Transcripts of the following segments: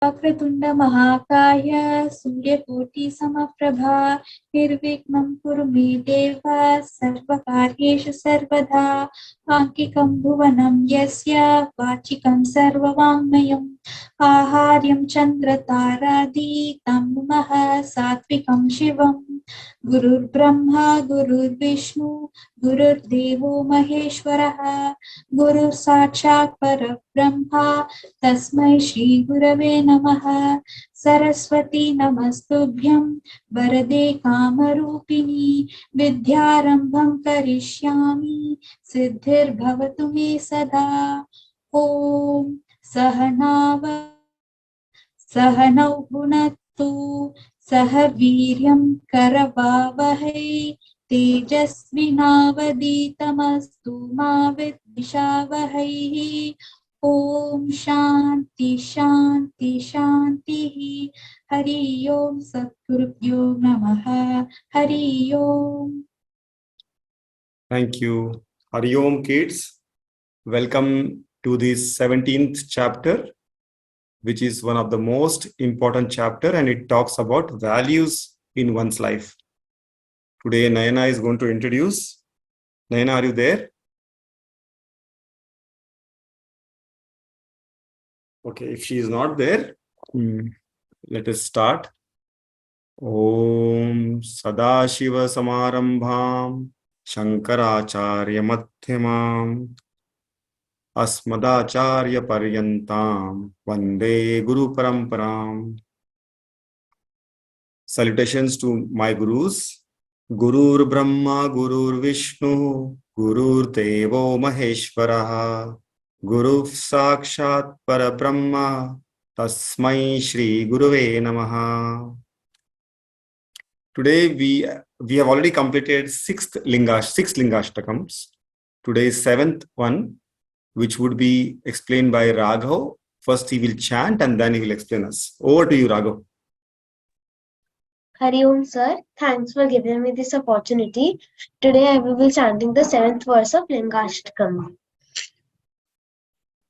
वक्रतुंड महाकाय सूर्यकोटि समप्रभा निर्विघ्नं कुरु मे देव सर्वकार्येषु सर्वदा आङ्किकं भुवनं यस्य वाचिकं सर्ववाङ्मयम् आहार्यं चन्द्रतारादितं नमः सात्विकं शिवम् गुरुर्ब्रह्मा गुरुर्विष्णु गुरुर्देवो महेश्वरः गुरुः साक्षात् परब्रह्मा तस्मै श्री गुरवे नमः सरस्वती नमस्तुभ्यं वरदे कामरूपिणी विद्यारम्भं करिष्यामि सिद्धिर्भवतु मे सदा ॐ सहनौ भुनक्तु सह वीर्यं करवावहै तेजस्विनावधीतमस्तु मा विद्विषावहै ओम शांति शांति शांति हरि ओम सद्गुरुभ्यो नमः हरि ओम. Thank you. Hari Om, kids. Welcome to this 17th chapter, which is one of the most important chapter, and it talks about values in one's life. Today, Nayana is going to introduce. Nayana, are you there? Okay, if she is not there, let us start. Om Sadashiva Samarambham Shankaracharya Madhyamam Asmadacharya Paryantam Vande Guru Paramparam. Salutations to my gurus. Gurur Brahma, Gurur Vishnu, Gurur Devo Maheshwaraha, Guru Sakshat Parabrahma, Tasmai Shri Guruve Namaha. Today we have already completed six lingashtakams. Today is seventh one, which would be explained by Raghav. First he will chant and then he will explain us. Over to you, Raghav. Hari Om, sir. Thanks for giving me this opportunity. Today I will be chanting the 7th verse of Lingashtakam.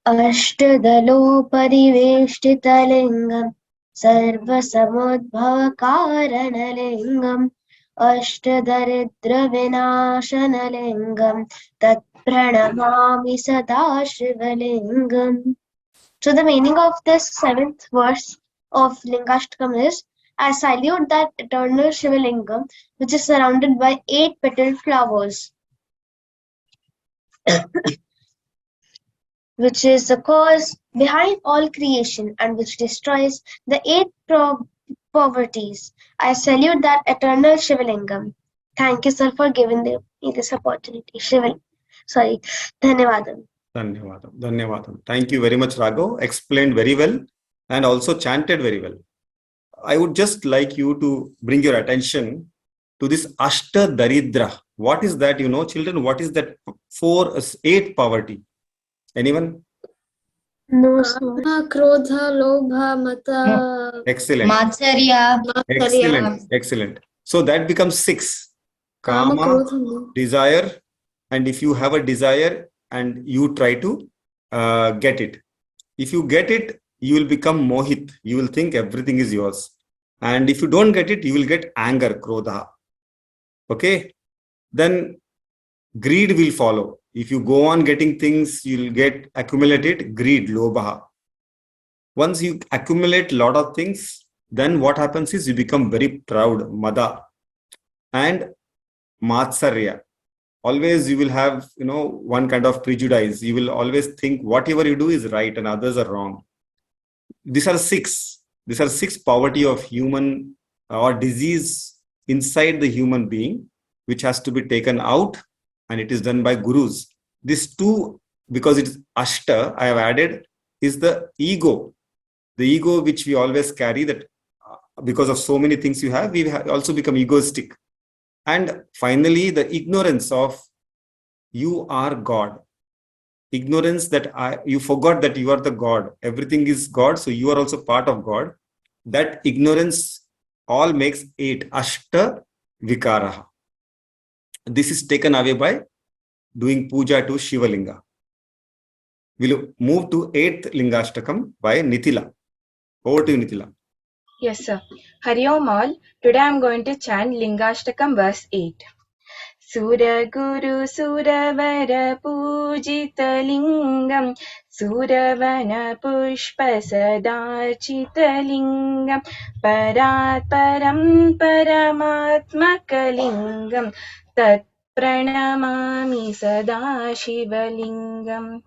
Ashtadalopariveštitalingam sarvasamudbhavaकारणलिङ्गम् अष्टदरिद्रविनाशनलिङ्गं तत्प्रणमामि सदा शिवलिङ्गम्. So the meaning of this 7th verse of Lingashtakam is, I salute that eternal Shivalingam, which is surrounded by 8 petaled flowers, which is the cause behind all creation and which destroys the 8 poverties. I salute that eternal Shivalingam. Thank you, sir, for giving me this opportunity. Dhanyavadam. Dhanyavadam. Thank you very much, Raghav. Explained very well and also chanted very well. I would just like you to bring your attention to this Ashta Daridra. What is that, children? What is that 8 poverty? Anyone? No, sir. Krodha, Lobha, Mata. Excellent. Matsarya. Excellent. So that becomes 6. Kama, desire, and if you have a desire and you try to get it. If you get it, you will become mohit. You will think everything is yours. And if you don't get it, you will get anger, krodha. Okay? Then greed will follow. If you go on getting things, you will get accumulated greed, lobha. Once you accumulate a lot of things, then what happens is you become very proud, mada. And matsarya. Always you will have, one kind of prejudice. You will always think whatever you do is right and others are wrong. These are 6. These are 6 poverty of human or disease inside the human being, which has to be taken out, and it is done by gurus. These 2, because it is Ashta, I have added, is the ego. The ego which we always carry, that because of so many things you have, we have also become egoistic. And finally, the ignorance of you are God. Ignorance that you forgot that you are the God. Everything is God, so you are also part of God. That ignorance all makes 8. Ashta Vikaraha. This is taken away by doing puja to Shiva Linga. We'll move to 8th Lingashtakam by Nitila. Over to you, Nitila. Yes, sir. Hari Om all. Today I am going to chant Lingashtakam verse 8. Sura Guru Suravara Pujita Lingam Suravana Pushpa Sadachita Lingam Parat Param Paramatmaka Lingam Tat Pranamami Sada Shivalingam.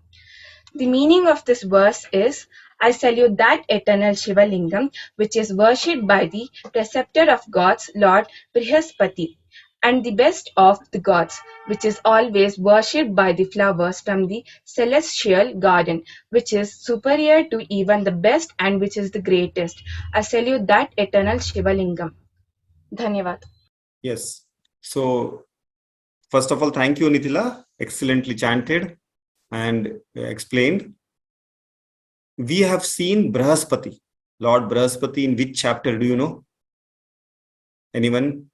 The meaning of this verse is, I salute that eternal Shiva Lingam, which is worshipped by the preceptor of gods, Lord Brihaspati, and the best of the gods, which is always worshipped by the flowers from the celestial garden, which is superior to even the best and which is the greatest. I salute that eternal Shiva Lingam. Dhanyavad. Yes. So, first of all, thank you, Nitila. Excellently chanted and explained. We have seen Brihaspati, Lord Brihaspati, in which chapter do you know? Anyone?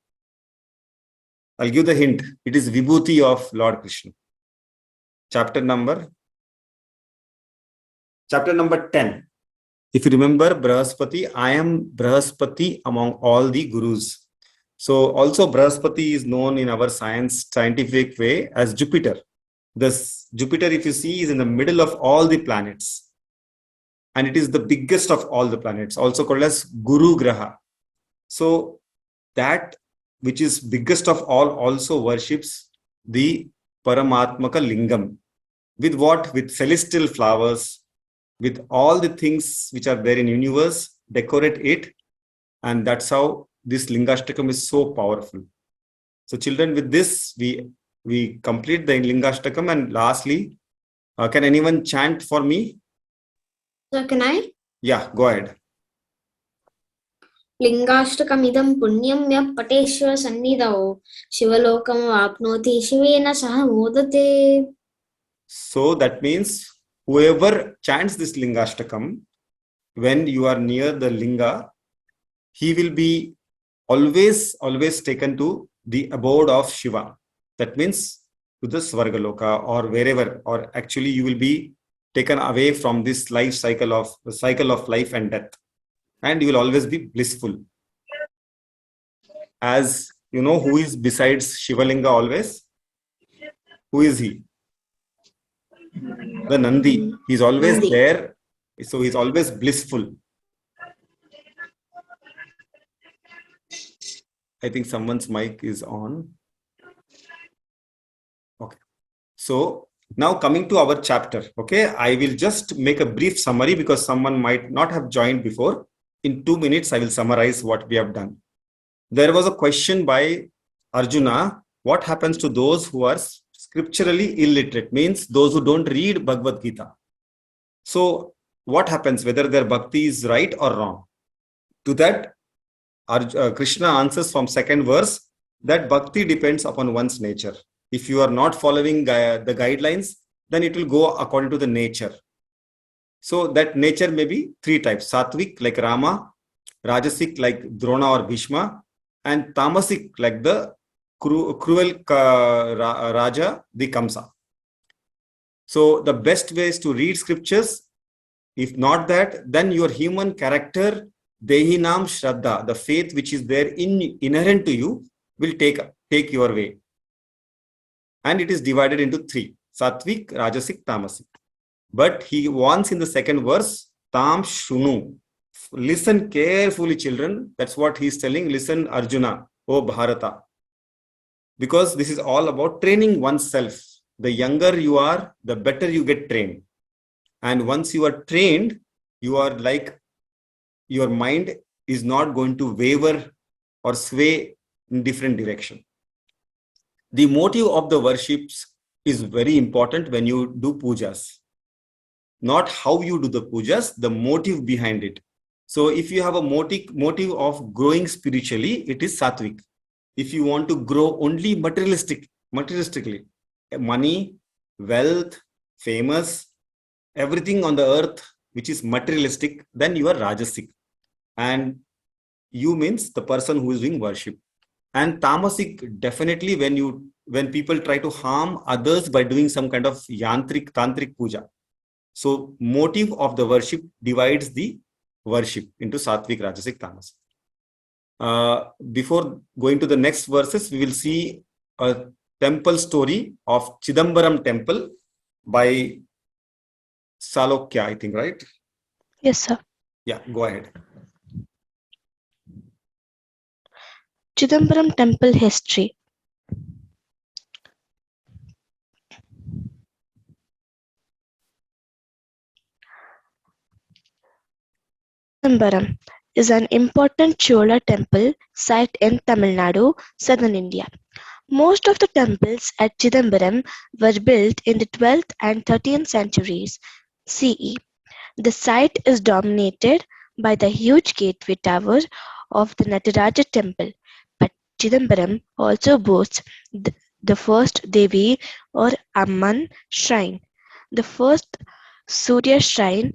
I'll give the hint. It is Vibhuti of Lord Krishna. Chapter number 10. If you remember Brihaspati, I am Brihaspati among all the gurus. So also Brihaspati is known in our scientific way as Jupiter. This Jupiter, if you see, is in the middle of all the planets. And it is the biggest of all the planets, also called as Guru Graha. So that which is biggest of all also worships the Paramatmaka Lingam. With what? With celestial flowers, with all the things which are there in universe, decorate it. And that's how this Lingashtakam is so powerful. So children, with this, we complete the Lingashtakam. And lastly, can anyone chant for me? So can I? Yeah, go ahead. लिंगाष्टकमिदं पुण्यं यः पठेश्वर सन्निधौ शिवलोकम् आप्नोति शिवेन सह मोदते. So that means whoever chants this Lingashtakam, when you are near the Linga, he will be always taken to the abode of Shiva. That means to the Svargaloka or wherever, or actually you will be taken away from this life cycle of life and death. And you will always be blissful. As you know, who is besides Shivalinga always? Who is he? The Nandi. He's always there. So he's always blissful. I think someone's mic is on. Okay. So now coming to our chapter. Okay. I will just make a brief summary because someone might not have joined before. In 2 minutes, I will summarize what we have done. There was a question by Arjuna. What happens to those who are scripturally illiterate? Means those who don't read Bhagavad Gita. So what happens, whether their bhakti is right or wrong? To that, Krishna answers from second verse that bhakti depends upon one's nature. If you are not following the guidelines, then it will go according to the nature. So that nature may be 3 types: satvik like Rama, rajasik like Drona or Bhishma, and tamasik like the cruel Raja, the Kamsa. So the best way is to read scriptures. If not that, then your human character, Dehinam Shraddha, the faith which is there inherent to you, will take your way. And it is divided into 3: satvik, rajasik, tamasik. But he wants in the second verse, Tam Shunu. Listen carefully, children. That's what he's telling. Listen, Arjuna, O Bharata. Because this is all about training oneself. The younger you are, the better you get trained. And once you are trained, you are like, your mind is not going to waver or sway in different direction. The motive of the worships is very important when you do pujas. Not how you do the pujas, the motive behind it. So if you have a motive of growing spiritually, it is satvik. If you want to grow only materialistically, money, wealth, famous, everything on the earth which is materialistic, then you are rajasik. And you means the person who is doing worship. And tamasik, definitely when people try to harm others by doing some kind of tantric puja. So motive of the worship divides the worship into satvik, rajasik, tamasik. Before going to the next verses, we will see a temple story of Chidambaram temple by Salokya, I think, right? Yes, sir. Yeah, go ahead. Chidambaram temple history. Chidambaram is an important Chola temple site in Tamil Nadu, southern India. Most of the temples at Chidambaram were built in the 12th and 13th centuries CE. The site is dominated by the huge gateway tower of the Nataraja temple, but Chidambaram also boasts the first Devi or Amman shrine, the first Surya shrine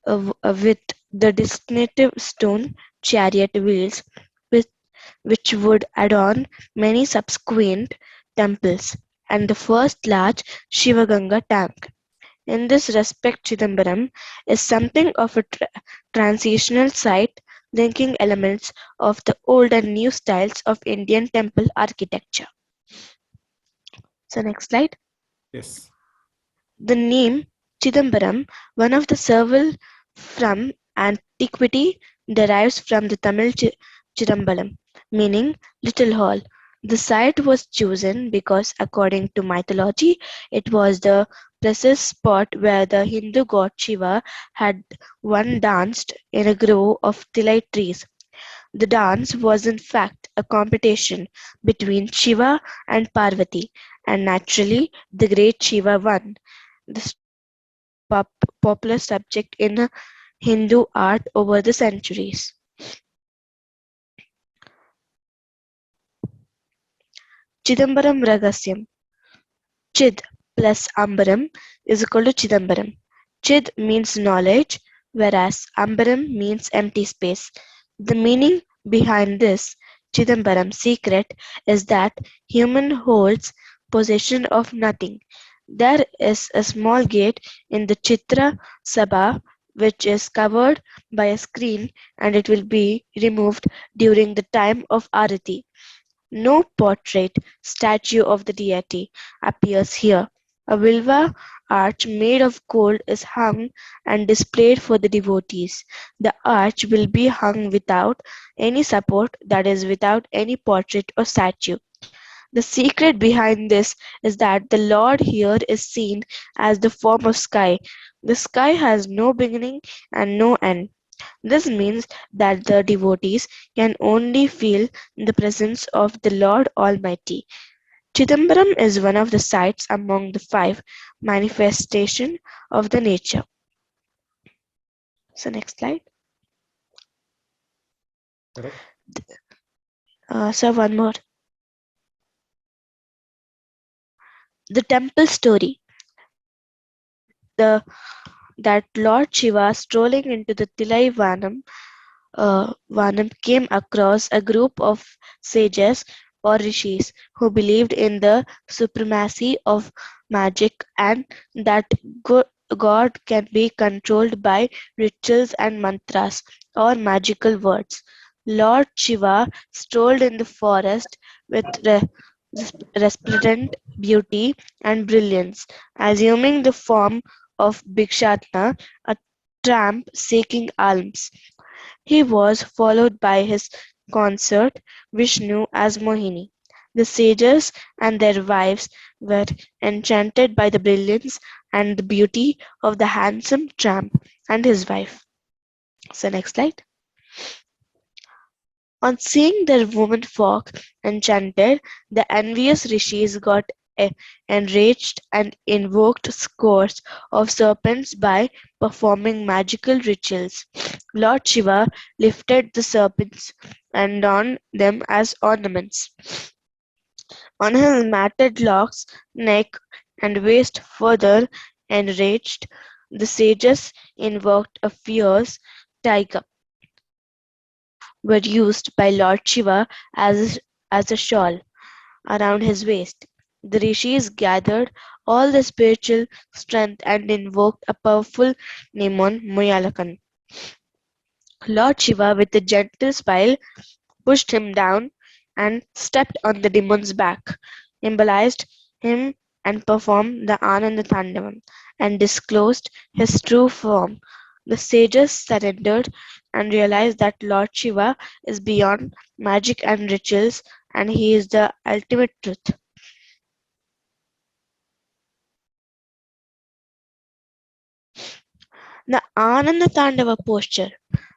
with the distinctive stone chariot wheels with, which would adorn many subsequent temples, and the first large Shivaganga tank. In this respect, Chidambaram is something of a transitional site linking elements of the old and new styles of Indian temple architecture. So next slide. Yes. The name Chidambaram, one of the several from antiquity, derives from the Tamil Chidambaram, meaning little hall. The site was chosen because, according to mythology, it was the precise spot where the Hindu god Shiva had once danced in a grove of tilai trees. The dance was in fact a competition between Shiva and Parvati, and naturally the great Shiva won. The story became a popular subject in Hindu art over the centuries. Chidambaram Ragasyam. Chid plus Ambaram is equal to Chidambaram. Chid means knowledge, whereas Ambaram means empty space. The meaning behind this Chidambaram secret is that human holds possession of nothing. There is a small gate in the Chitra Sabha which is covered by a screen and it will be removed during the time of Arati. No portrait statue of the deity appears here. A Vilva arch made of gold is hung and displayed for the devotees. The arch will be hung without any support, that is, without any portrait or statue. The secret behind this is that the Lord here is seen as the form of sky. The sky has no beginning and no end. This means that the devotees can only feel the presence of the Lord Almighty. Chidambaram is one of the sites among the five manifestations of the nature. So next slide. Correct. So one more. The temple story. The that Lord Shiva strolling into the Tilai Vanam came across a group of sages or rishis who believed in the supremacy of magic and that God can be controlled by rituals and mantras or magical words. Lord Shiva strolled in the forest with resplendent beauty and brilliance, assuming the form of Bhikshatna, a tramp seeking alms. He was followed by his consort Vishnu as Mohini. The sages and their wives were enchanted by the brilliance and the beauty of the handsome tramp and his wife. So next slide. On seeing their womenfolk enchanted, the envious rishis got enraged and invoked scores of serpents by performing magical rituals. Lord Shiva lifted the serpents and donned them as ornaments on his matted locks, neck, and waist. Further enraged, the sages invoked a fierce tiger were used by Lord Shiva as a shawl around his waist. The rishis gathered all the spiritual strength and invoked a powerful demon Moyalakan. Lord Shiva, with a gentle smile, pushed him down and stepped on the demon's back, embolized him and performed the Ananda Tandavam and disclosed his true form. The sages surrendered and realized that Lord Shiva is beyond magic and rituals and he is the ultimate truth. The Ananda Tandava posture.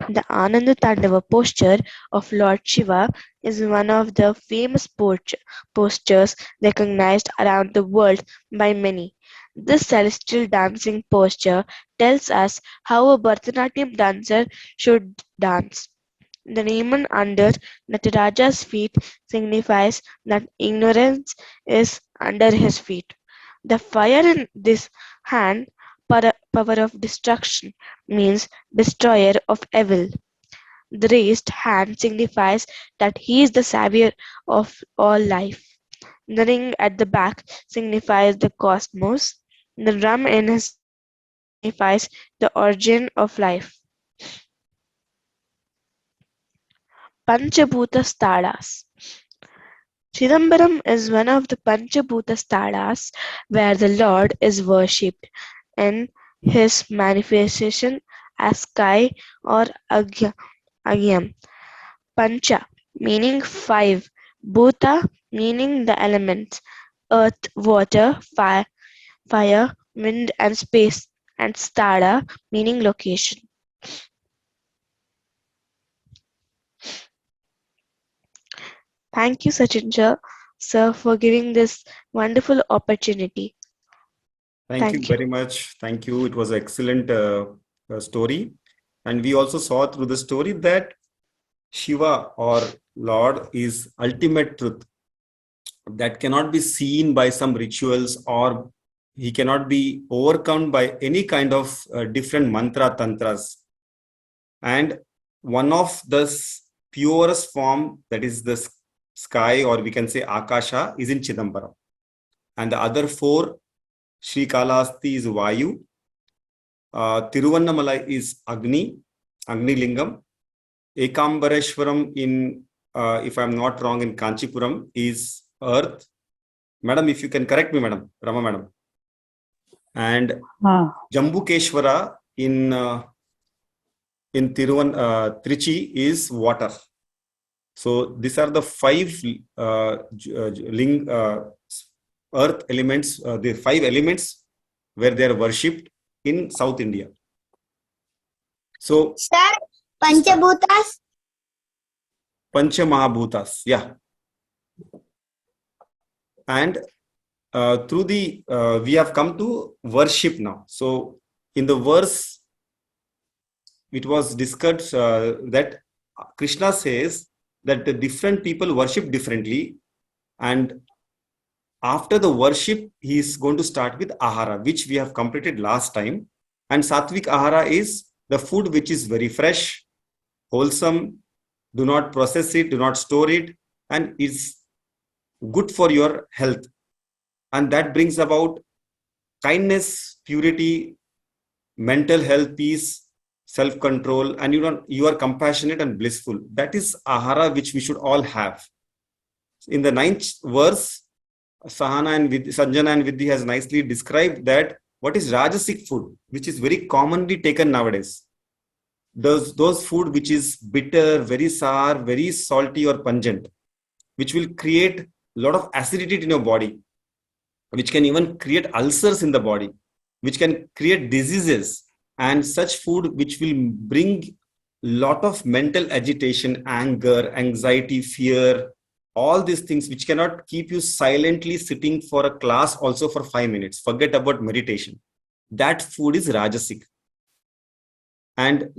The Ananda Tandava posture of Lord Shiva is one of the famous postures recognized around the world by many. This celestial dancing posture tells us how a Bharatanatyam dancer should dance. The raiment under Nataraja's feet signifies that ignorance is under his feet. The fire in this hand, power of destruction, means destroyer of evil. The raised hand signifies that he is the savior of all life. The ring at the back signifies the cosmos. The drum in his hand signifies the origin of life. Panchabhuta Sthalas. Chidambaram is one of the Panchabhuta Sthalas where the Lord is worshipped in his manifestation as sky or agyam. Pancha meaning five, Bhuta meaning the elements, earth, water, fire, wind and space, and Sthara meaning location. Thank you, Sachin sir, for giving this wonderful opportunity. Thank you very much. Thank you. It was an excellent story. And we also saw through the story that Shiva or Lord is ultimate truth that cannot be seen by some rituals, or he cannot be overcome by any kind of different mantra tantras. And one of the purest form, that is the sky, or we can say Akasha, is in Chidambaram. And the other four, Sri Kalahasti is Vayu, Tiruvannamalai is Agni Lingam, Ekambareshwaram in, if I'm not wrong, in Kanchipuram is Earth. Madam, if you can correct me, Madam, Rama Madam. And Jambukeshwara in Trichy is water. So these are the five earth elements, the five elements where they are worshipped in South India. So, sir, Panchabhutas? Panchamahabhutas, yeah. And through the, we have come to worship now. So in the verse, it was discussed that Krishna says that the different people worship differently, and after the worship, he is going to start with ahara, which we have completed last time. And satvik ahara is the food which is very fresh, wholesome, do not process it, do not store it, and is good for your health. And that brings about kindness, purity, mental health, peace, self-control, and you are compassionate and blissful. That is ahara which we should all have. In the 9th verse, Sanjana and Vidhi has nicely described that what is rajasik food, which is very commonly taken nowadays. Those food which is bitter, very sour, very salty or pungent, which will create a lot of acidity in your body, which can even create ulcers in the body, which can create diseases, and such food which will bring lot of mental agitation, anger, anxiety, fear, all these things which cannot keep you silently sitting for a class also for 5 minutes. Forget about meditation. That food is rajasik. And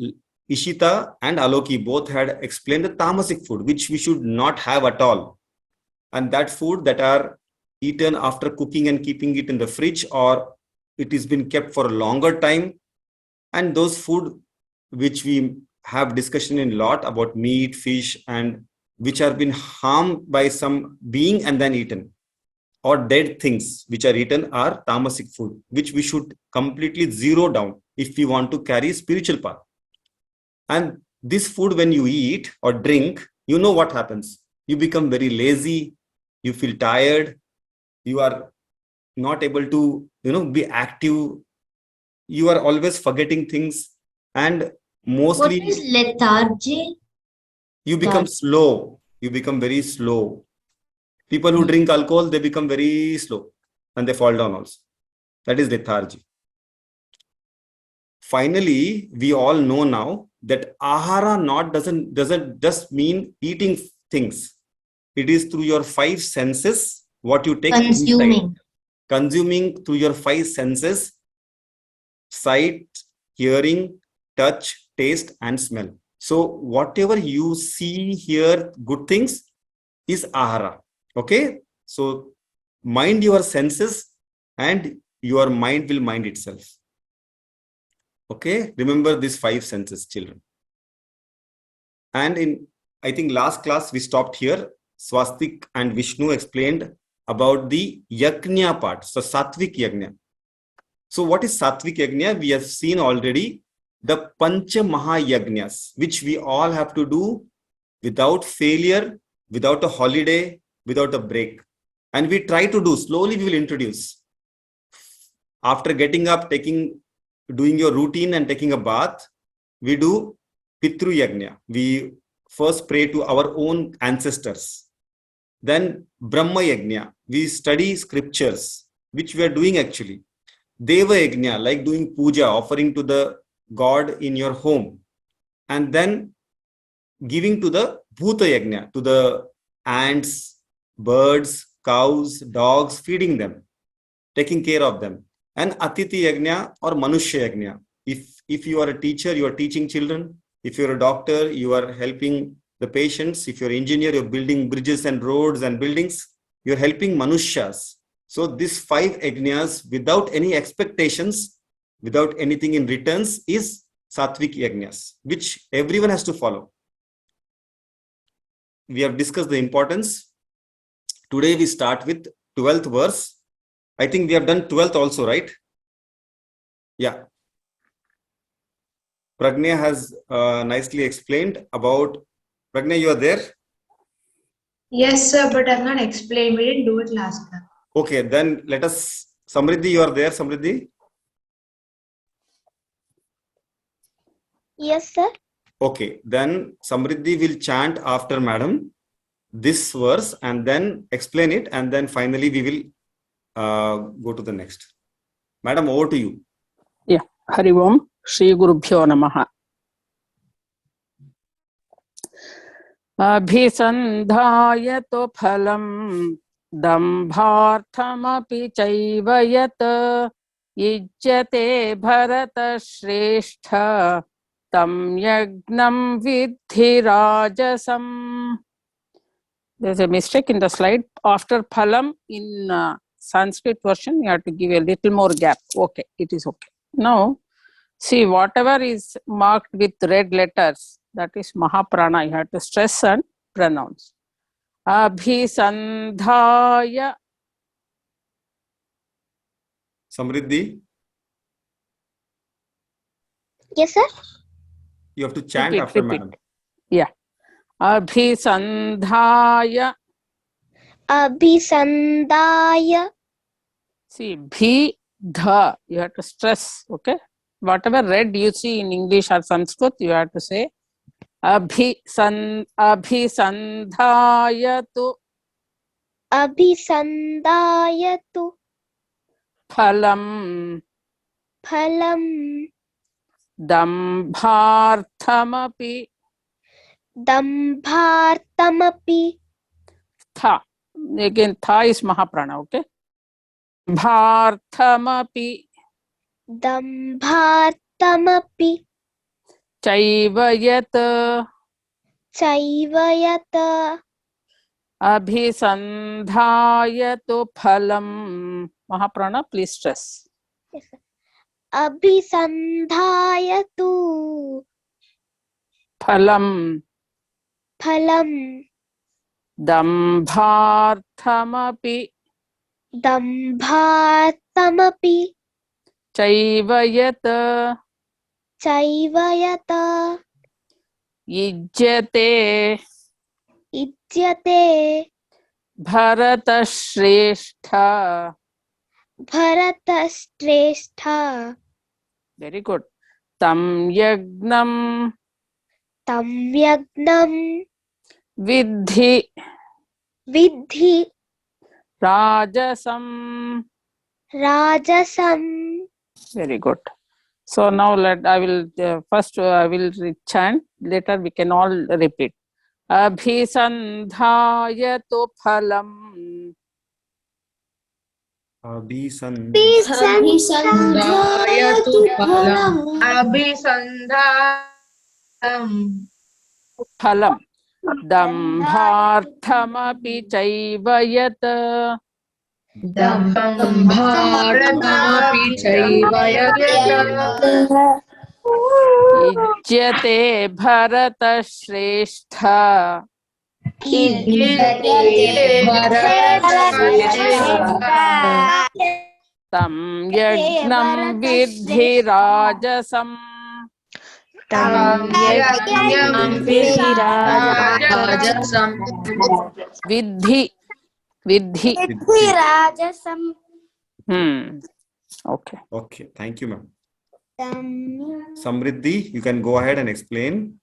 Ishita and Aloki both had explained the tamasik food, which we should not have at all. And that food that are eaten after cooking and keeping it in the fridge, or it has been kept for a longer time. And those food which we have discussion in a lot about meat, fish, and which have been harmed by some being and then eaten, or dead things which are eaten, are tamasic food, which we should completely zero down if we want to carry spiritual path. And this food, when you eat or drink, you know what happens. You become very lazy, you feel tired, you are not able to, be active, you are always forgetting things, and mostly What is lethargy? you become slow, you become very slow. People who drink alcohol, they become very slow and they fall down also. That is lethargy. Finally, we all know now that ahara doesn't just mean eating things. It is through your five senses, what you take inside. Consuming through your five senses: sight, hearing, touch, taste, and smell. So whatever you see, hear, good things is ahara. Okay. So mind your senses and your mind will mind itself. Okay. Remember these five senses, children. And in, I think, last class, we stopped here. Swastik and Vishnu explained about the yajna part. So satvik yajna. So what is satvik yajna? We have seen already the pancha mahayajnas, which we all have to do without failure, without a holiday, without a break. And we try to do, slowly we will introduce. After getting up, doing your routine and taking a bath, we do Pitru Yajna. We first pray to our own ancestors. Then Brahma Yajna. We study scriptures, which we are doing actually. Deva Yajna, like doing puja, offering to the God in your home. And then giving to the Bhuta Yajna, to the ants, birds, cows, dogs, feeding them, taking care of them. And Atiti Yajna or Manushya Yajna. If you are a teacher, you are teaching children. If you're a doctor, you are helping the patients. If you're an engineer, you're building bridges and roads and buildings. You're helping Manushas. So these five yajnas, without any expectations, without anything in returns, is satvik yajnas, which everyone has to follow. We have discussed the importance. Today we start with 12th verse. I think we have done 12th also, right? Yeah. Pragnya has nicely explained about. Pragnya, you are there? Yes, sir, but I've not explained. We didn't do it last time. Okay, then let us. Samriddhi, you are there, Samriddhi? Yes, sir. Okay, then Samriddhi will chant after Madam this verse and then explain it, and then finally we will go to the next. Madam, over to you. Yeah. Hari Om, Shri Gurubhyo Namaha. Abhisandhaya to phalam dambharthamapi chaiva yat yijjate bharata shrestha tam yagnam vidhi rajasam. There's a mistake in the slide. After phalam in Sanskrit version, you have to give a little more gap. Okay, it is okay. Now, see, whatever is marked with red letters, that is Mahaprana. You have to stress and pronounce. Abhisandhaya. Samriddhi, Yes, sir. you have to chant Repeat, after repeat. Madam. Yeah. Abhisandhaya. Abhisandhaya. See, bhi, dha. You have to stress, okay? Whatever red you see in English or Sanskrit, you have to say abhisandhayatu Abhisandhayatu phalam phalam dambharthamapi dambhartamapi. tha. Again, tha is Mahaprana, okay? Dambharthamapi Dambhartamapi chaiva yat chaiva yata abhisandhayatu phalam. Mahaprana, please stress. yes, sir. Abhisandhayatu Phalam phalam dambharthamapi dambhartamapi chaiva yat chaiva yata Ijjate Idyate Bharatashreshtha. Bharatashreshtha Very good. Tam yagnam Tam Yagnam Vidhi Vidhi Rajasam. Rajasam. Very good. So now I will first I will chant. Later we can all repeat. Abhisandhayatu phalam. Abhisandhayatu phalam. Abhisandham Phalam. Dambharthamapi chaiva yat. Dambharthamapi chaiva yat Ijjate Bharatashreshtha. Idyate Bharatashreshtha Tam yagnam vidhi rajasam. Tam Yajnam Vidhi Rajasam Vidhi. Vidhi. Rajasam. Okay. Okay, thank you, ma'am. Samriddhi, you can go ahead and explain.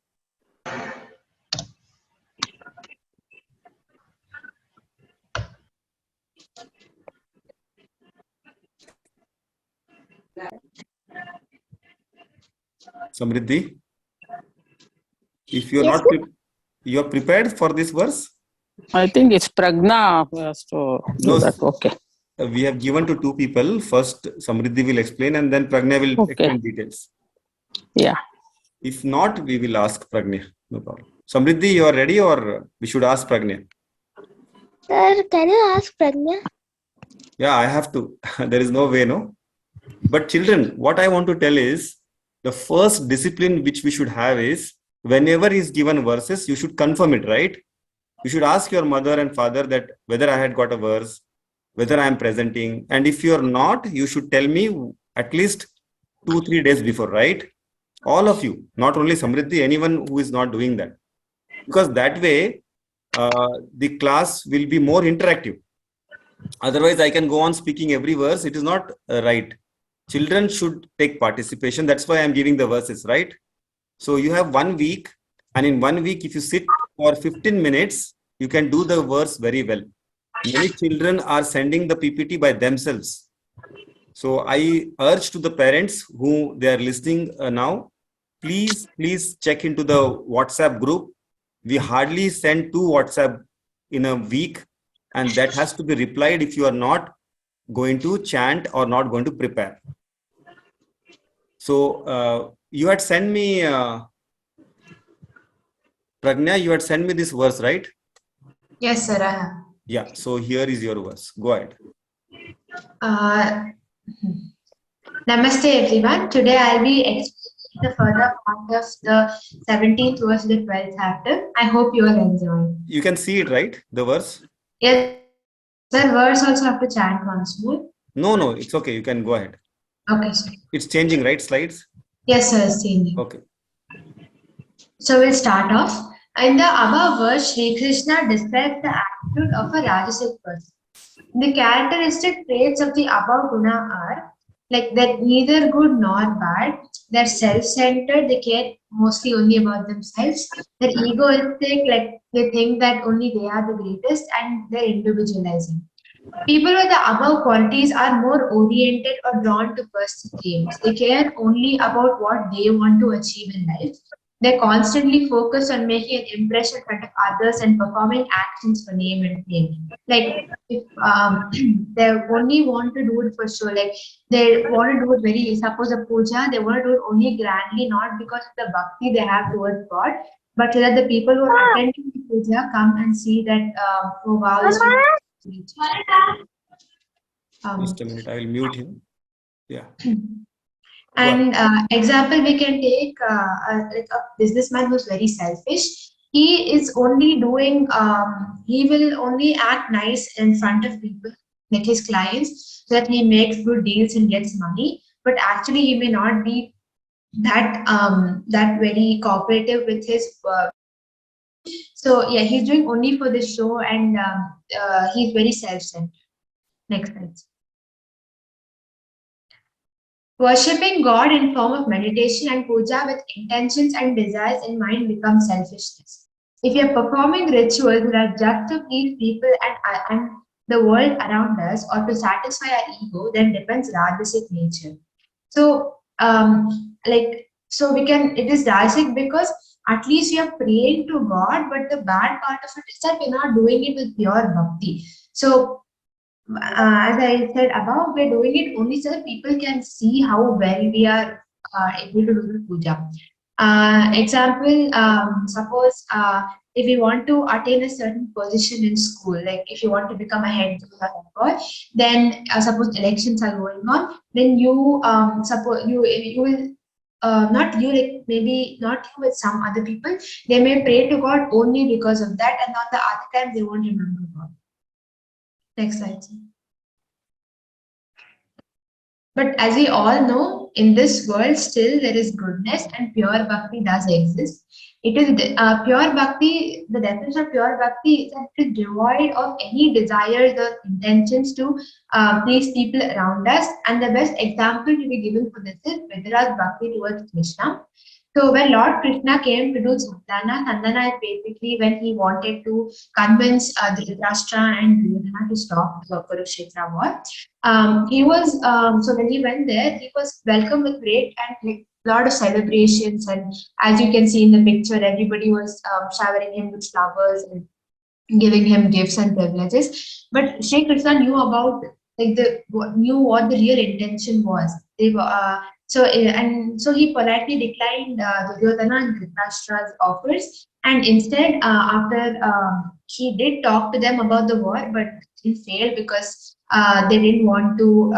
Samriddhi, if you're not you're prepared for this verse? I think it's Pragna who has to do No, that. Okay. we have given to two people. First, Samriddhi will explain and then Pragna will Okay. explain details. Yeah. If not, we will ask Pragna. No problem. Samriddhi, you are ready or we should ask Pragna? Sir, can you ask Pragna? Yeah, I have to. There is no way, no? But children, what I want to tell is the first discipline which we should have is whenever is given verses, you should confirm it, right? You should ask your mother and father that whether I had got a verse, whether I am presenting. And if you are not, you should tell me at least 2-3 days before, right? All of you, not only Samriddhi, anyone who is not doing that. Because that way, the class will be more interactive. Otherwise, I can go on speaking every verse. It is not right. Children should take participation. That's why I'm giving the verses, right? So you have 1 week. And in 1 week, if you sit for 15 minutes, you can do the verse very well. Many children are sending the PPT by themselves. So I urge to the parents who they are listening now, please check into the WhatsApp group. We hardly send 2 WhatsApp in a week, and that has to be replied if you are not going to chant or not going to prepare. So you had sent me, Pragna, you had sent me this verse, right? Yes, sir, I have. Yeah, so here is your verse. Go ahead. Namaste everyone. Today I'll be explaining the further part of the 17th verse of the 12th chapter. I hope you will enjoy. You can see it, right? The verse? Yes, sir. Verse also have to chant once more. No, it's okay. You can go ahead. Okay, sir. It's changing, right? Slides? Yes, sir. It's changing. Okay. So we'll start off. In the above verse, Sri Krishna describes the attitude of a rajasik person. The characteristic traits of the above guna are like that neither good nor bad. They're self-centered. They care mostly only about themselves. They're egoistic, like they think that only they are the greatest, and they're individualizing. People with the above qualities are more oriented or drawn to personal aims. They care only about what they want to achieve in life. They're constantly focused on making an impression in front of others and performing actions for name and fame. Like if they only want to do it for sure, like they want to do it very, suppose a puja, they want to do it only grandly, not because of the bhakti they have towards God, but so that the people who are attending the puja come and see that, oh wow, this Just a minute, I will mute him. Yeah. And example we can take like a businessman who's very selfish. He is only doing, he will only act nice in front of people, like his clients, so that he makes good deals and gets money. But actually, he may not be that very cooperative with his so yeah, he's doing only for the show, and he's very self-centered. Next slide. Worshipping God in form of meditation and puja with intentions and desires in mind becomes selfishness. If we are performing rituals that are just to please people and the world around us or to satisfy our ego, then depends rajasic nature. So so we can, it is rajasic because at least we are praying to God, but the bad part of it is that we're not doing it with pure bhakti. So as I said above, we're doing it only so that people can see how well we are able to do the puja. Example, suppose if you want to attain a certain position in school, like if you want to become a head girl, then suppose elections are going on, then you suppose you will not you, like maybe not you, with some other people, they may pray to God only because of that, and on the other time they won't remember God. Next slide. But as we all know, in this world still there is goodness and pure bhakti does exist. It is pure bhakti, the definition of pure bhakti is that it is devoid of any desires or intentions to please people around us. And the best example to be given for this is Vidura's bhakti towards Krishna. So when Lord Krishna came to do Sandana is basically when he wanted to convince Dhritarashtra and Duryodhana to stop the Kurukshetra war. He was so when he went there, he was welcomed with great and like lot of celebrations, and as you can see in the picture, everybody was showering him with flowers and giving him gifts and privileges. But Shri Krishna knew about knew what the real intention was. They were and so he politely declined Duryodhana and Dhritarashtra's offers, and instead after he did talk to them about the war, but he failed because they didn't want to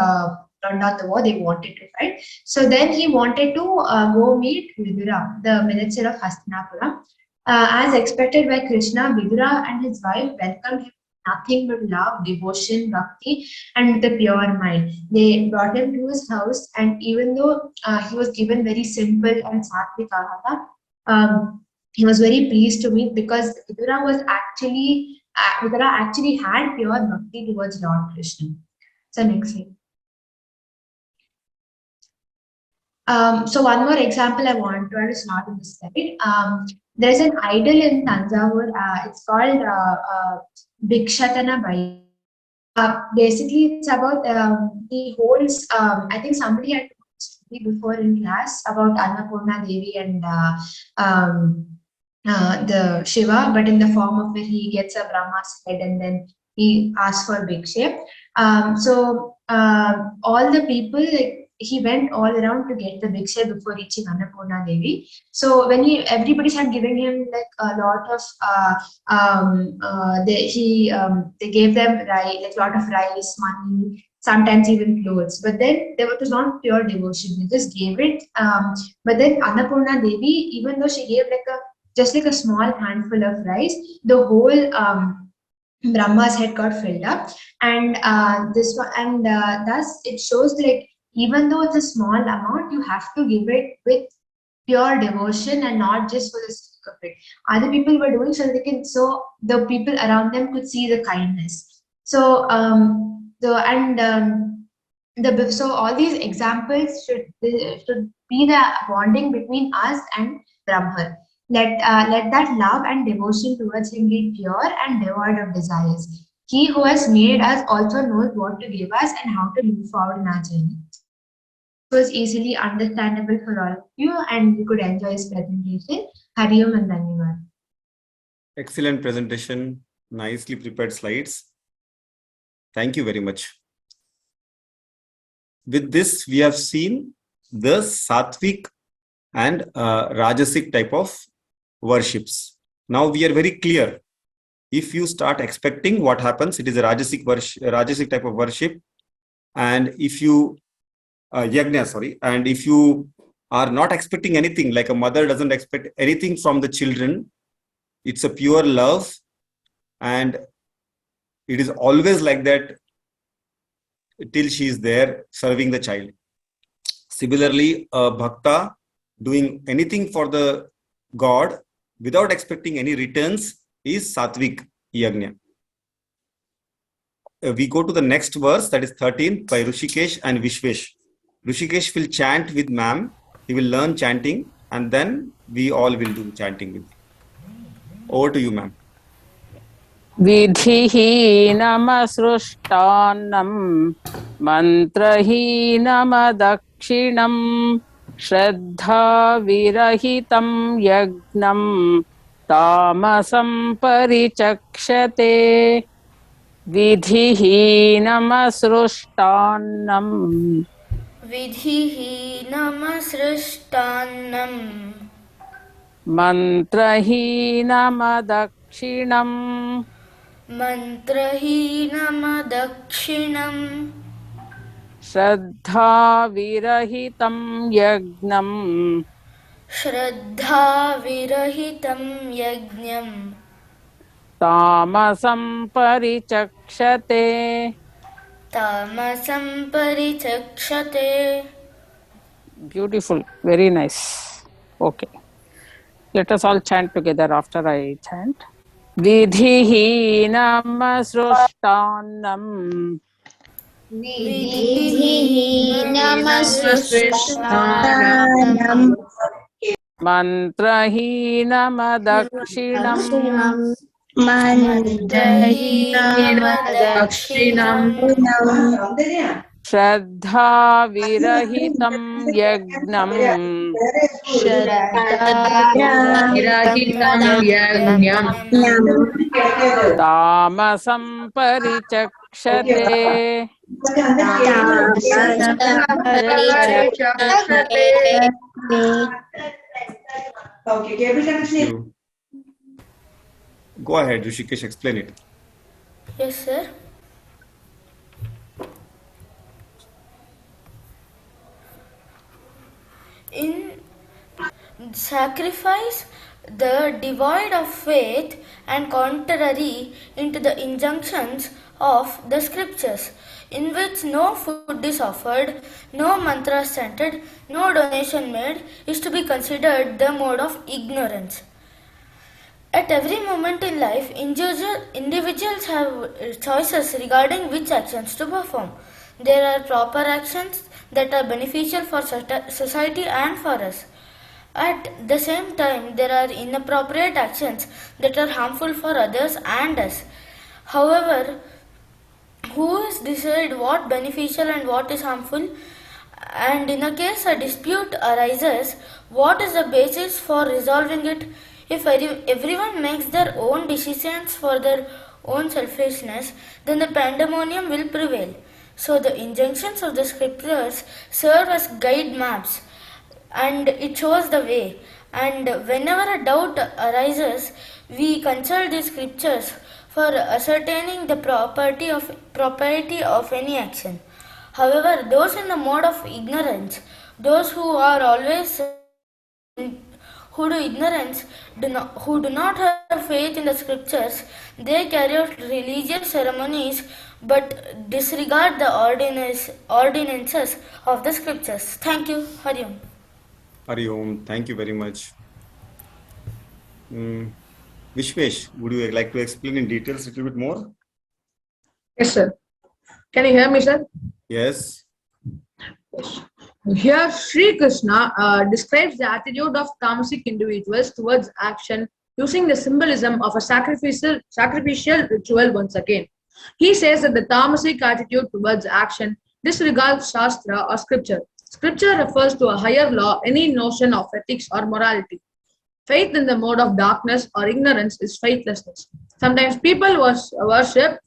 turn down the war. They wanted to fight. So then he wanted to go meet Vidura, the minister of Hastinapura. As expected by Krishna, Vidura and his wife welcomed him with nothing but love, devotion, bhakti, and with a pure mind. They brought him to his house, and even though he was given very simple and satvik ahara, he was very pleased to meet because Vidura actually had pure bhakti towards Lord Krishna. So next slide. So one more example I want to add is not in this slide. There's an idol in Tanjavur. It's called Bhikshatana Bai. Basically, it's about he holds. I think somebody had told me before in class about Annapurna Devi and the Shiva, but in the form of where he gets a Brahma's head and then he asks for bhiksha. All the people, like, he went all around to get the bhiksha before reaching Annapurna Devi. So when everybody started giving him like a lot of they gave them like lot of rice, money, sometimes even clothes. But then there was not pure devotion. They just gave it. But then Annapurna Devi, even though she gave just like a small handful of rice, the whole Brahma's head got filled up, and thus it shows like even though it's a small amount, you have to give it with pure devotion and not just for the sake of it. Other people were doing so the people around them could see the kindness. So so all these examples should be the bonding between us and Brahman. Let that love and devotion towards him be pure and devoid of desires. He who has made us also knows what to give us and how to move forward in our journey. It was easily understandable for all of you, and you could enjoy his presentation. Hari Om and Dhanyavad. Excellent presentation, nicely prepared slides. Thank you very much. With this, we have seen the satvik and rajasic type of worships. Now we are very clear. If you start expecting what happens, it is a rajasic type of worship. And if you and if you are not expecting anything, like a mother doesn't expect anything from the children, it's a pure love, and it is always like that till she is there serving the child. Similarly, a bhakta doing anything for the God without expecting any returns is satvik yajna. We go to the next verse, that is 13 by Rishikesh and Vishwesh. Rishikesh will chant with ma'am. He will learn chanting and then we all will do chanting with. Over to you, ma'am. विधिहीनमसृष्टान्नं मन्त्रहीनमदक्षिणं श्रद्धाविरहितं यज्ञं तामसं परिचक्षते विधिहीनमसृष्टान्नं विधिहीनमसृष्टान्नं मन्त्रहीनमदक्षिणं मन्त्रहीनमदक्षिणं श्रद्धाविरहितं यज्ञं श्रद्धाविरहितं यज्ञं तामसं परिचक्षते तामसं परिचक्षते. Beautiful, very nice. Okay, let us all chant together after I chant. Vidhihinamsrushtanam विधिहीनमसृष्टान्नं mantrahinamadakshinam मन्त्रहीनमदक्षिणं श्रद्धाविरहितं यज्ञं श्रद्धाविरहितं यज्ञं तामसं परिचक्षते Go ahead, Rishikesh, explain it. Yes, sir. In sacrifice, the devoid of faith and contrary into the injunctions of the scriptures, in which no food is offered, no mantra chanted, no donation made, is to be considered the mode of ignorance. At every moment in life, individuals have choices regarding which actions to perform. There are proper actions that are beneficial for society and for us. At the same time, there are inappropriate actions that are harmful for others and us. However, who has decided what beneficial and what is harmful? And in a case a dispute arises, what is the basis for resolving it? If everyone makes their own decisions for their own selfishness, then the pandemonium will prevail. So the injunctions of the scriptures serve as guide maps and it shows the way. And whenever a doubt arises, we consult the scriptures for ascertaining the propriety of any action. However, those in the mode of ignorance, those who are always who do not have faith in the scriptures, they carry out religious ceremonies but disregard the ordinances of the scriptures. Thank you. Hari Om. Hari Om. Thank you very much. Vishwesh, would you like to explain in details a little bit more? Yes, sir. Can you hear me, sir? Yes. Here, Sri Krishna describes the attitude of tamasik individuals towards action using the symbolism of a sacrificial ritual once again. He says that the tamasik attitude towards action disregards shastra or scripture. Scripture refers to a higher law, any notion of ethics or morality. Faith in the mode of darkness or ignorance is faithlessness. Sometimes people worship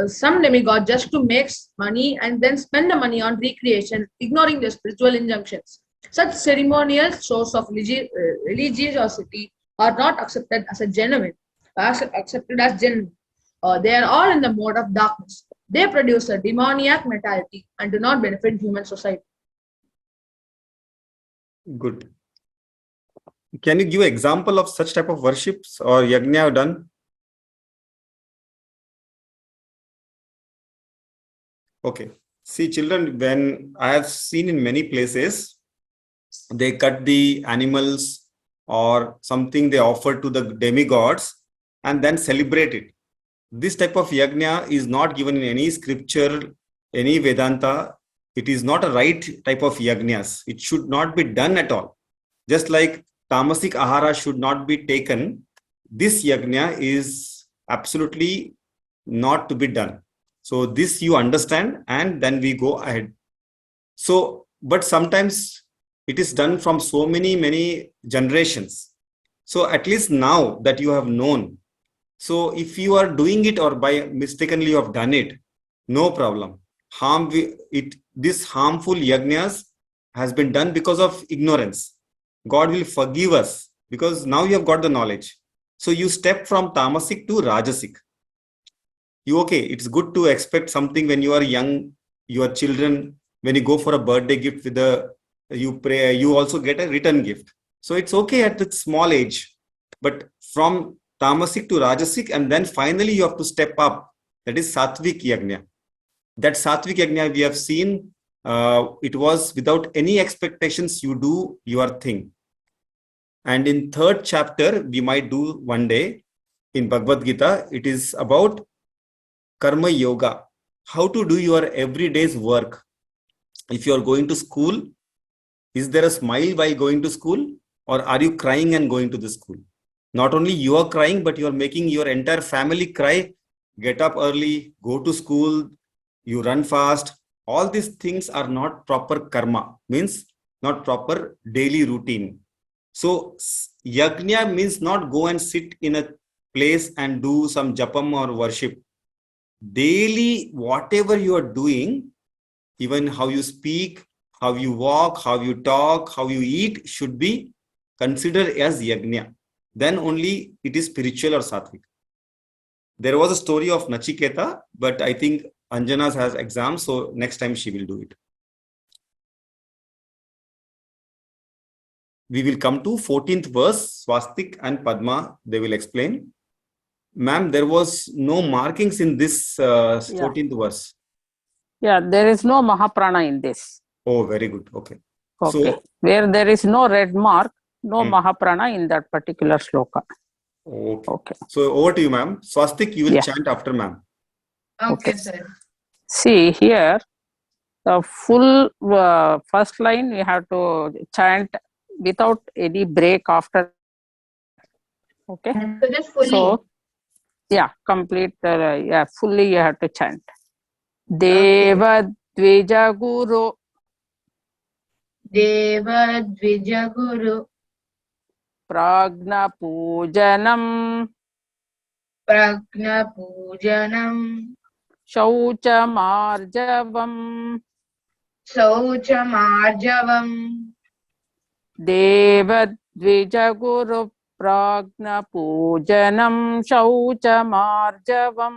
some demigod just to make money and then spend the money on recreation, ignoring the spiritual injunctions. Such ceremonial shows of religiosity are not accepted as genuine. They are all in the mode of darkness. They produce a demoniac mentality and do not benefit human society. Good. Can you give an example of such type of worships or yajna you have done? Okay. See, children, when I have seen in many places, they cut the animals or something they offer to the demigods and then celebrate it. This type of yajna is not given in any scripture, any Vedanta. It is not a right type of yajnas. It should not be done at all. Just like tamasik ahara should not be taken, this yajna is absolutely not to be done. So this you understand, and then we go ahead. So, but sometimes it is done from so many generations. So at least now that you have known, so if you are doing it or by mistakenly you have done it, no problem. This harmful yajnas has been done because of ignorance. God will forgive us because now you have got the knowledge. So you step from tamasik to rajasik. It's good to expect something when you are young, your children, when you go for a birthday gift you pray, you also get a return gift. So it's okay at the small age, but from tamasik to rajasik, and then finally you have to step up. That is satvik yajna. That satvik yajna we have seen, it was without any expectations, you do your thing. And in 3rd chapter, we might do one day in Bhagavad Gita, it is about karma yoga, how to do your everyday's work. If you are going to school, is there a smile while going to school, or are you crying and going to the school? Not only you are crying, but you are making your entire family cry. Get up early, go to school, you run fast. All these things are not proper karma, means not proper daily routine. So yajna means not go and sit in a place and do some japam or worship. Daily, whatever you are doing, even how you speak, how you walk, how you talk, how you eat, should be considered as yajna. Then only it is spiritual or sattvic. There was a story of Nachiketa, but I think Anjana has exam, so next time she will do it. We will come to 14th verse. Swastik and Padma, they will explain. Ma'am, there was no markings in this 14th verse. Yeah, there is no Mahaprana in this. Oh, very good. Okay. Okay. So, where there is no red mark, no Mahaprana in that particular sloka. Okay. So over to you, ma'am. Swastik, you will chant after ma'am. Okay, sir. See here, the full first line we have to chant without any break after. Okay. So just fully. So yeah, complete. Fully you have to chant. Deva Dvija Guru. Deva Dvija Guru. Pragna Pujanam. Pragna Pujanam. Shauchamarjavam. Shauchamarjavam. Deva Dvija Guru Pragna Pujanam Shauchamarjavam.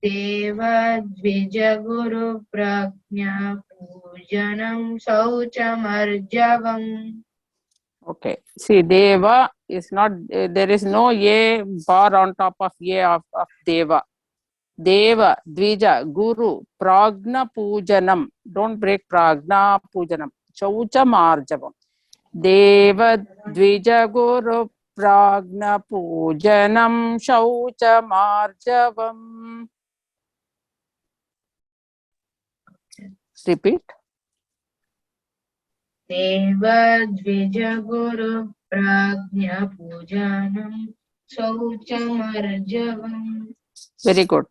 Deva Dvija Guru Pragna Pujanam Shauchamarjavam. Okay. See, Deva is not, there is no A bar on top of A of Deva. Deva, Dvija, Guru, Pragna Pujanam. Don't break Pragna Pujanam. Shaucha Marjavam. Deva, Dvija, Guru, Pragna Pujanam. Shaucha Marjavam. Repeat. Deva Dvija Guru Pragna Pujanam Shauchamarjavam. Very good.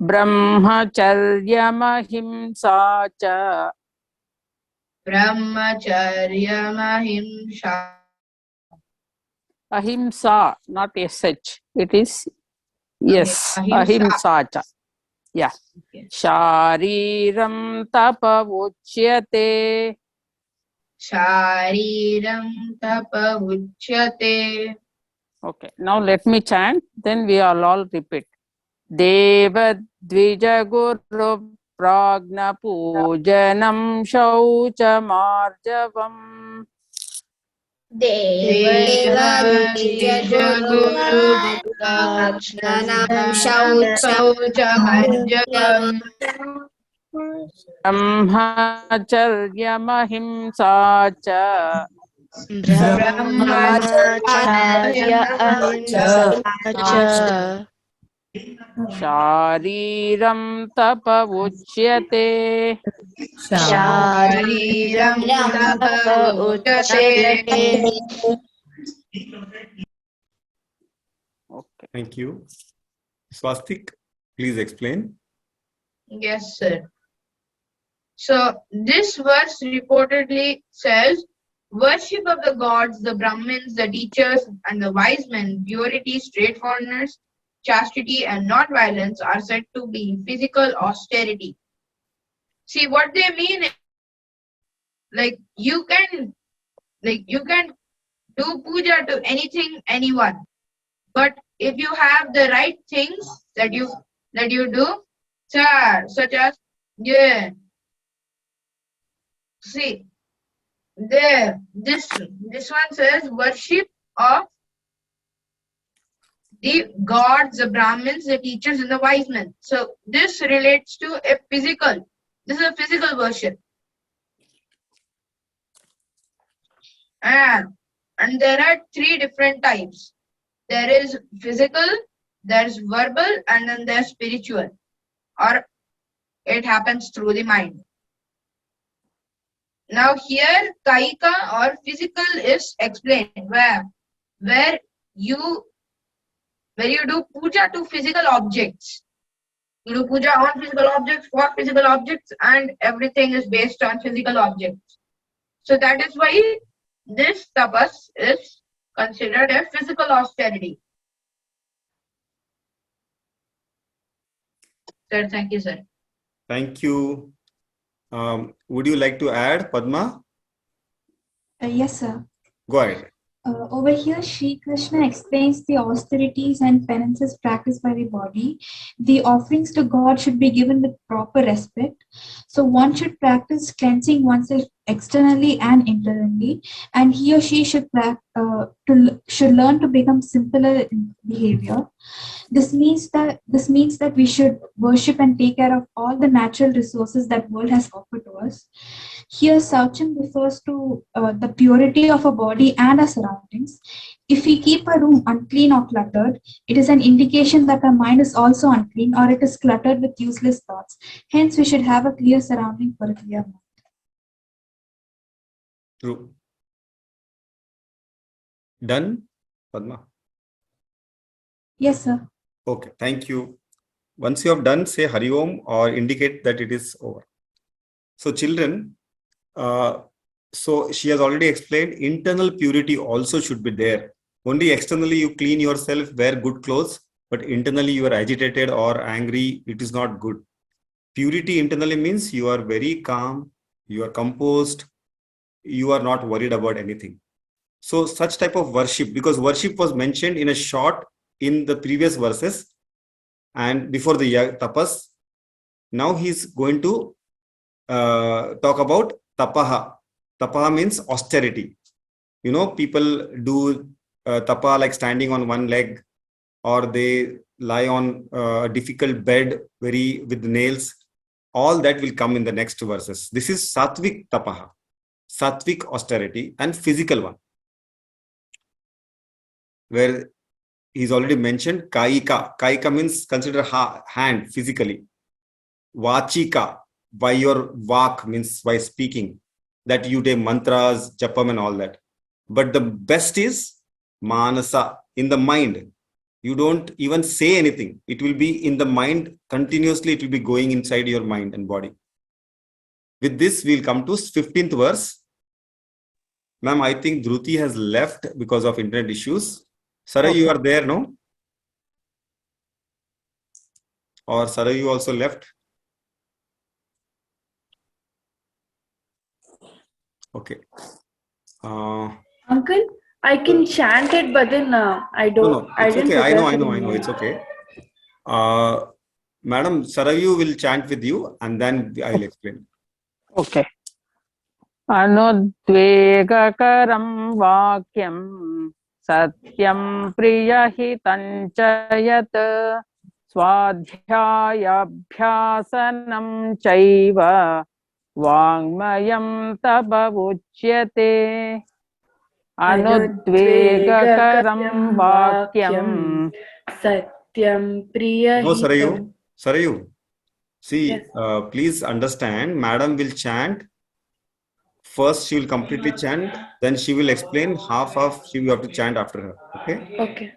Brahmacharyam ahimsa cha. Brahmacharyam ahimsa. Ahimsa, not SH. It is yes. Ahimsa cha. Yeah. Okay. Shariram tapa uchyate. Shariram tapa uchyate. Okay. Now let me chant. Then we all repeat. Deva Dvija Guru Pragna Pujanam Shaucha Marjavam. Deva Dvija Guru Pragna Shaucha Marjavam. ब्रह्मचर्यमहिंसा च ब्रह्मचर्य अहिंसा च शारीरं तप उच्यते शारीरं तप उच्यते. Okay. Thank you. Swastik, please explain. Yes, sir. So this verse reportedly says, worship of the gods, the Brahmins, the teachers, and the wise men, purity, straightforwardness, chastity, and non-violence are said to be physical austerity. See, what they mean is, like you can do puja to anything, anyone, but if you have the right things that you do, such as, yeah, see, there, this one says worship of the gods, the Brahmins, the teachers, and the wise men. So this relates to a physical. This is a physical worship, and there are three different types. There is physical, there's verbal, and then there's spiritual, or it happens through the mind. Now here, kaika or physical is explained where you do puja to physical objects. You do puja on physical objects, for physical objects, and everything is based on physical objects. So that is why this tapas is considered a physical austerity. Sir, thank you, sir. Thank you. Would you like to add, Padma? Yes, sir. Go ahead. Over here, Sri Krishna explains the austerities and penances practiced by the body. The offerings to God should be given with proper respect. So one should practice cleansing oneself externally and internally, and he or she should should learn to become simpler in behavior. This means that we should worship and take care of all the natural resources that world has offered to us. Here, Saucham refers to the purity of a body and our surroundings. If we keep a room unclean or cluttered, it is an indication that our mind is also unclean or it is cluttered with useless thoughts. Hence, we should have a clear surrounding for a clear mind. True. Done, Padma? Yes, sir. Okay, thank you. Once you have done, say Hari Om or indicate that it is over. So children, so she has already explained internal purity also should be there. Only externally you clean yourself, wear good clothes, but internally you are agitated or angry, it is not good. Purity internally means you are very calm, you are composed, you are not worried about anything. So such type of worship, because worship was mentioned in a short in the previous verses and before the tapas, now he's going to talk about tapaha. Tapaha means austerity. You know, people do tapa like standing on one leg, or they lie on a difficult bed with nails. All that will come in the next verses. This is satvik tapaha, satvik austerity, and physical one, where he's already mentioned kaika. Kaika means consider hand physically. Vachika, by your vak means by speaking, that you take mantras, japam and all that. But the best is manasa, in the mind. You don't even say anything. It will be in the mind continuously. It will be going inside your mind and body. With this, we'll come to 15th verse. Ma'am, I think Dhruti has left because of internet issues. Sarai, Okay. you are there, no? Or Sarai, you also left? Okay. Uncle, I can chant it, but then I don't. No, it's didn't okay. I prepare for the know. meeting. It's okay. Madam, Sarayu will chant with you and then I'll explain. Okay. अनुद्वेगकरं वाक्यं सत्यं प्रियहितं च यत् स्वाध्यायाभ्यासनं चैव वाङ्मयं तप उच्यते अनुद्वेगकरं वाक्यं satyam No, priyahitam. Sarayu. See, Yes. please understand, madam will chant. First, she will completely chant. Then she will explain half of she will have to chant after her. Okay? Okay.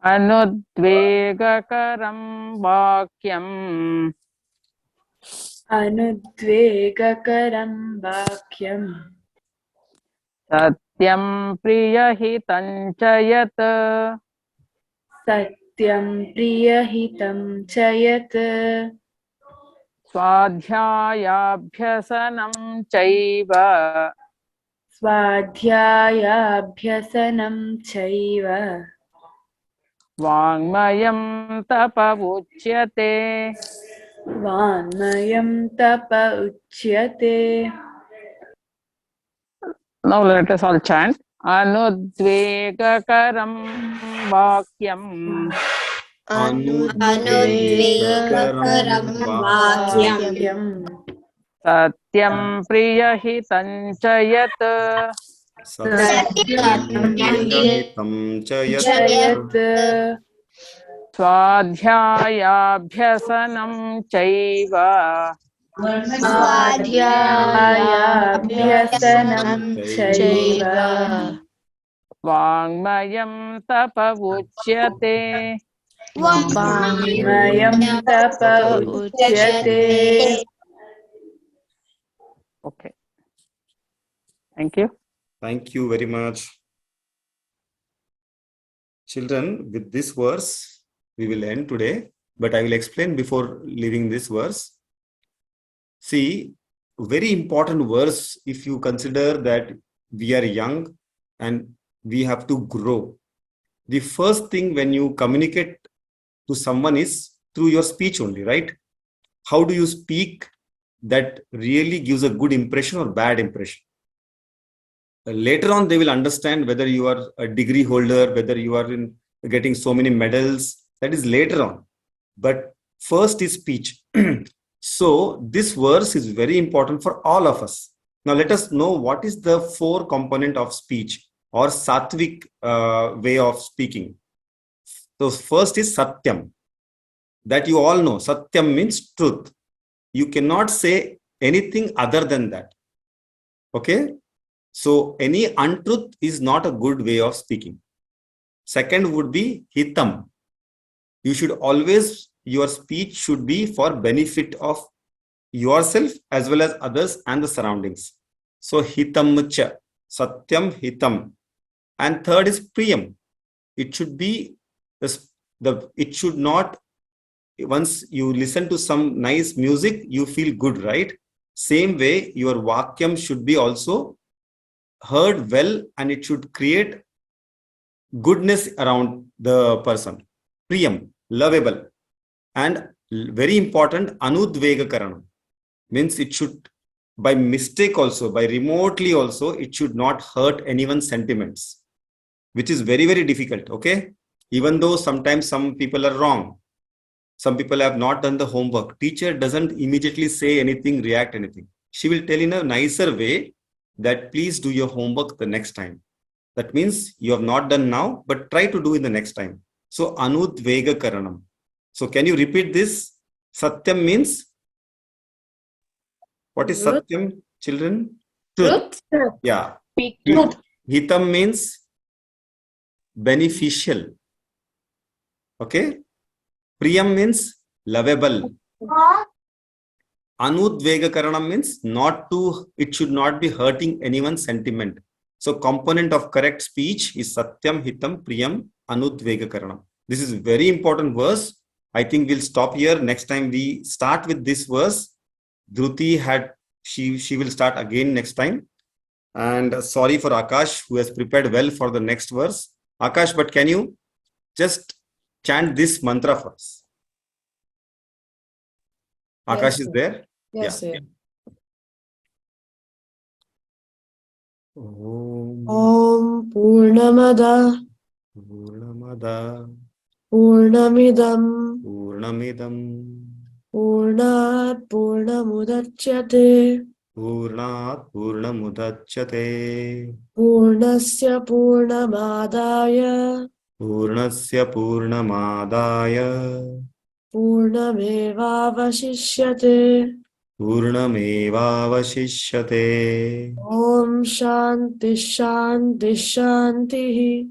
अनुद्वेगकरं वाक्यं Anudvegakaram vakyam. सत्यं प्रियहितं च यत् Satyam priyahitam chayat. स्वाध्यायाभ्यसनं चैव Swadhyayabhyasanam chaiva. वाङ्मयं तप उच्यते Vanmayam tapa uchyate. Now let us all chant अनुद्वेगकरं वाक्यं Anudvegakaram Vakyam. सत्यं प्रियहितं च यत् Satyam priyahitam cha yat. Chayat. स्वाध्यायाभ्यसनं चैव Swadhyayabhyasanam chaiva. वाङ्मयं तप उच्यते Vanmayam tapa uchyate. Okay, thank you. Thank you very much. Children, with this verse, we will end today, but I will explain before leaving this verse. See, very important verse if you consider that we are young and we have to grow. The first thing when you communicate to someone is through your speech only, right? How do you speak that really gives a good impression or bad impression? Later on, they will understand whether you are a degree holder, whether you are in getting so many medals. That is later on. But first is speech. So this verse is very important for all of us. Now let us know what is the four component of speech or satvik way of speaking. So first is satyam. That you all know. Satyam means truth. You cannot say anything other than that. Okay? So any untruth is not a good way of speaking. Second would be hitam. You should always, your speech should be for benefit of yourself as well as others and the surroundings. So hitam cha, satyam hitam. And third is priyam. It should be it should not, once you listen to some nice music, you feel good, right? Same way, your vakyam should be also heard well and it should create goodness around the person. Priyam, lovable. And very important, anudvegakaranam. Means it should, by mistake also, by remotely also, it should not hurt anyone's sentiments, which is very, very difficult. Okay? Even though sometimes some people are wrong. Some people have not done the homework. Teacher doesn't immediately say anything, react anything. She will tell in a nicer way that please do your homework the next time. That means you have not done now, but try to do in the next time. So anudvega karanam. So can you repeat this? Satyam means, what is satyam, children? Truth. Yeah. Truth. Hitam means beneficial. Okay. Priyam means lovable. Anudvega karanam means not to, it should not be hurting anyone's sentiment. So component of correct speech is satyam, hitam, priyam, anudvega karanam. This is very important verse. I think we'll stop here. Next time we start with this verse. Dhruti she will start again next time. And sorry for Akash who has prepared well for the next verse. Akash, but can you just chant this mantra for us? Akash is there? Yes, sir. Om Om Purnamada Purnamada Purnamidam Purnat Purnamudachyate Purnasya Purnamadaya Purnamevavashishyate Om Shanti Shanti Shanti